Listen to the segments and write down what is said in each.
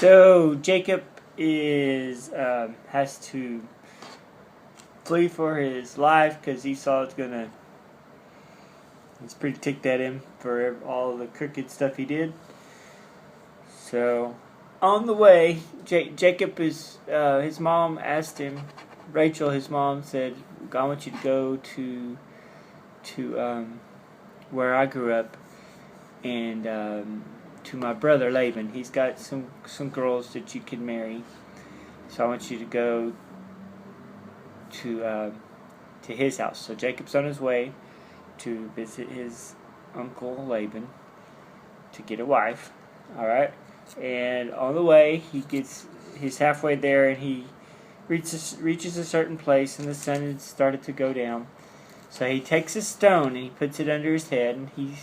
So Jacob is has to flee for his life because Esau's gonna. He's pretty ticked at him for all the crooked stuff he did. So on the way, Jacob is his mom asked him. Rachel, his mom, said, "I want you to go to where I grew up and to my brother Laban. He's got some girls that you can marry. So I want you to go to his house." So Jacob's on his way to visit his uncle Laban to get a wife. All right, and on the way he's halfway there, and he reaches a certain place, and the sun had started to go down. So he takes a stone and he puts it under his head, and he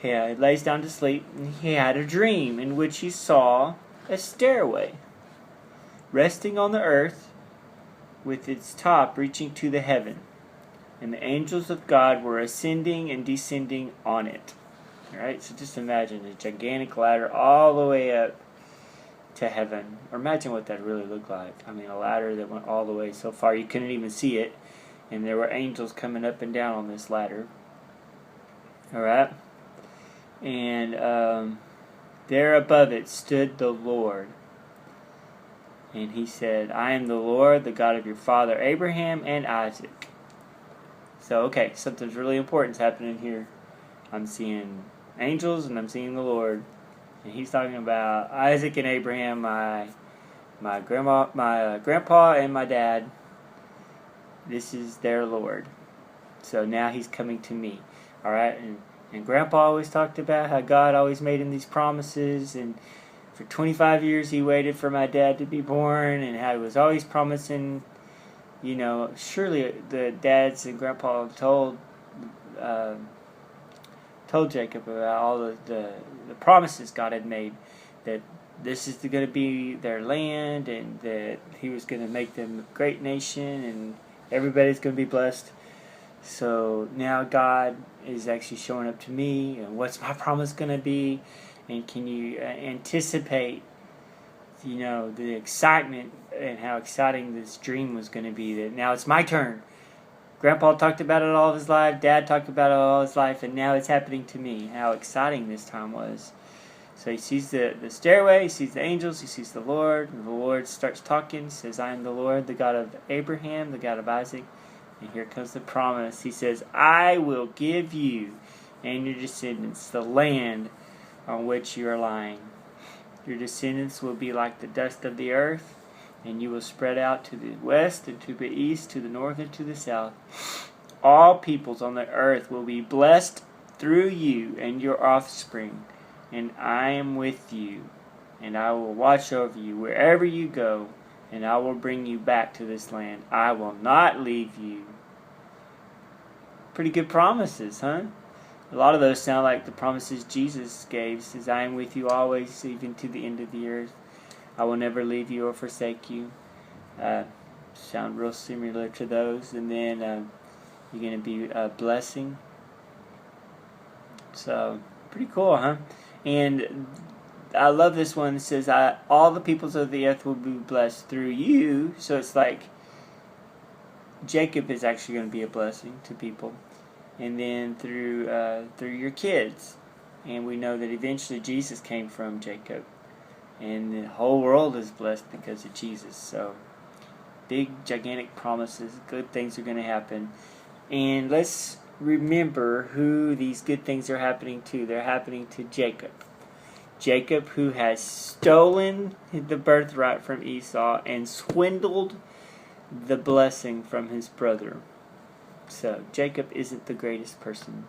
lays down to sleep. And he had a dream in which he saw a stairway resting on the earth, with its top reaching to the heaven, and the angels of God were ascending and descending on it. All right, so just imagine a gigantic ladder all the way up to heaven. Or imagine what that really looked like. I mean, a ladder that went all the way so far you couldn't even see it, and there were angels coming up and down on this ladder. All right, and there above it stood the Lord. And he said, "I am the Lord, the God of your father Abraham and Isaac." So, okay, something's really important happening here. I'm seeing angels and I'm seeing the Lord. And he's talking about Isaac and Abraham, my grandpa and my dad. This is their Lord. So now he's coming to me. All right, and Grandpa always talked about how God always made him these promises, and for 25 years he waited for my dad to be born, and how he was always promising, surely the dads and Grandpa told Jacob about all the promises God had made, that this is going to be their land, and that he was going to make them a great nation, and everybody's going to be blessed. So now God is actually showing up to me, and what's my promise going to be? And can you anticipate, the excitement and how exciting this dream was going to be? That now it's my turn. Grandpa talked about it all of his life. Dad talked about it all his life, and now it's happening to me. How exciting this time was. So he sees the stairway, he sees the angels, he sees the Lord, and the Lord starts talking. He says, "I am the Lord, the God of Abraham, the God of Isaac." And here comes the promise. He says, "I will give you and your descendants the land on which you are lying. Your descendants will be like the dust of the earth, and you will spread out to the west and to the east, to the north and to the south. All peoples on the earth will be blessed through you and your offspring, and I am with you, and I will watch over you wherever you go, and I will bring you back to this land. I will not leave you." Pretty good promises, huh? A lot of those sound like the promises Jesus gave. He says, "I am with you always, even to the end of the earth. I will never leave you or forsake you." Sound real similar to those. And then you're going to be a blessing. So, pretty cool, huh? And I love this one. It says, "All the peoples of the earth will be blessed through you." So it's like Jacob is actually going to be a blessing to people. And then through your kids. And we know that eventually Jesus came from Jacob. And the whole world is blessed because of Jesus. So, big, gigantic promises. Good things are going to happen. And let's remember who these good things are happening to. They're happening to Jacob. Jacob, who has stolen the birthright from Esau and swindled the blessing from his brother. So, Jacob isn't the greatest person,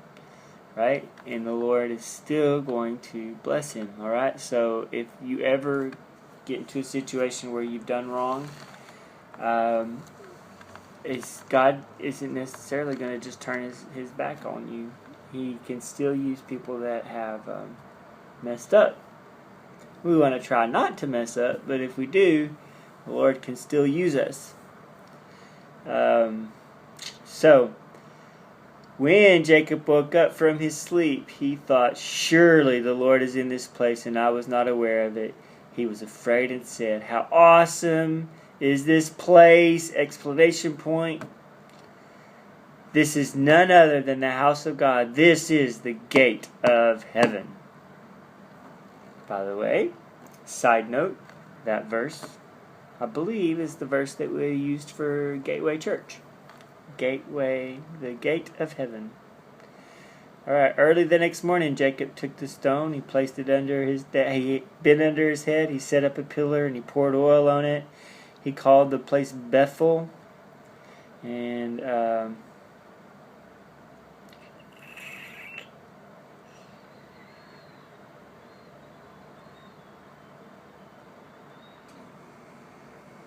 right? And the Lord is still going to bless him, all right? So, if you ever get into a situation where you've done wrong, God isn't necessarily going to just turn his back on you. He can still use people that have messed up. We want to try not to mess up, but if we do, the Lord can still use us. So, when Jacob woke up from his sleep, he thought, "Surely the Lord is in this place, and I was not aware of it." he was afraid and said, "How awesome is this place!" Exclamation point. This is none other than the house of God. This is the gate of heaven. By the way, side note, that verse, I believe, is the verse that we used for Gateway Church. Gateway, the gate of heaven. Alright, early the next morning, Jacob took the stone. He placed it under he bent under his head. He set up a pillar and he poured oil on it. He called the place Bethel. And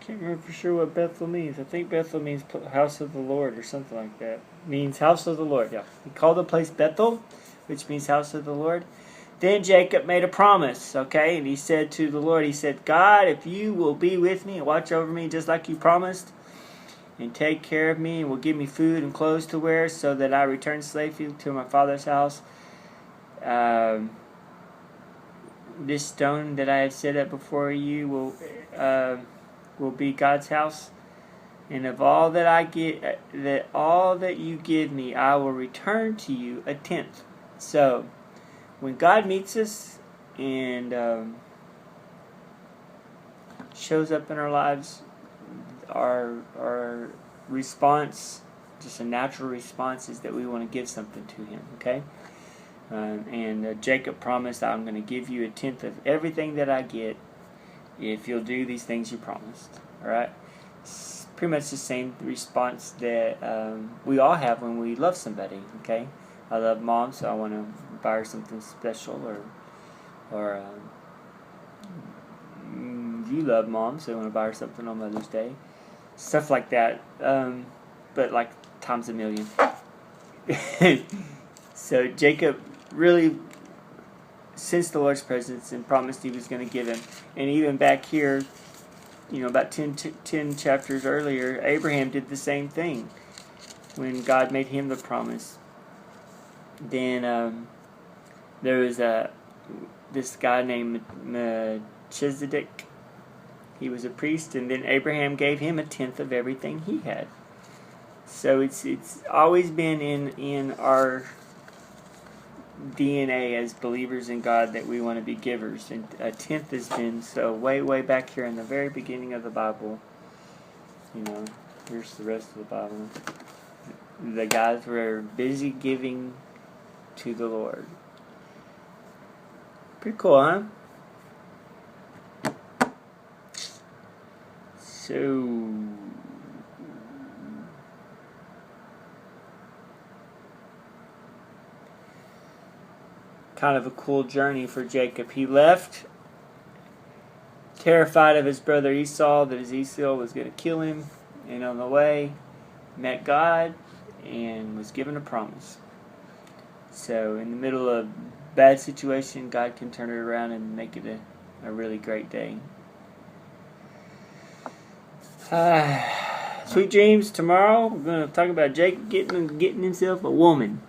can't remember for sure what Bethel means. I think Bethel means house of the Lord or something like that. It means house of the Lord, yeah. He called the place Bethel, which means house of the Lord. Then Jacob made a promise, okay? And he said to the Lord, he said, "God, if you will be with me and watch over me just like you promised, and take care of me and will give me food and clothes to wear so that I return safely to my father's house, this stone that I have set up before you will be God's house, and of all that I get, all that you give me, I will return to you a tenth." So, when God meets us and shows up in our lives, our response, just a natural response, is that we want to give something to Him. Okay, and Jacob promised, "I'm going to give you a tenth of everything that I get if you'll do these things you promised." Alright? It's pretty much the same response that we all have when we love somebody. Okay? I love Mom, so I want to buy her something special, or you love Mom, so you want to buy her something on Mother's Day. Stuff like that. But like times a million. So Jacob really sensed the Lord's presence and promised He was going to give him. And even back here, about 10 chapters earlier, Abraham did the same thing when God made him the promise. Then there was this guy named Melchizedek. He was a priest, and then Abraham gave him a tenth of everything he had. So it's always been in our DNA as believers in God that we want to be givers, and a tenth has been so way back here in the very beginning of the Bible. Here's the rest of the Bible. The guys were busy giving to the Lord. Pretty cool, huh? So kind of a cool journey for Jacob. He left terrified of his brother Esau, that his Esau was going to kill him, and on the way met God and was given a promise. So in the middle of a bad situation, God can turn it around and make it a really great day. Sweet dreams. Tomorrow we're going to talk about Jacob getting himself a woman.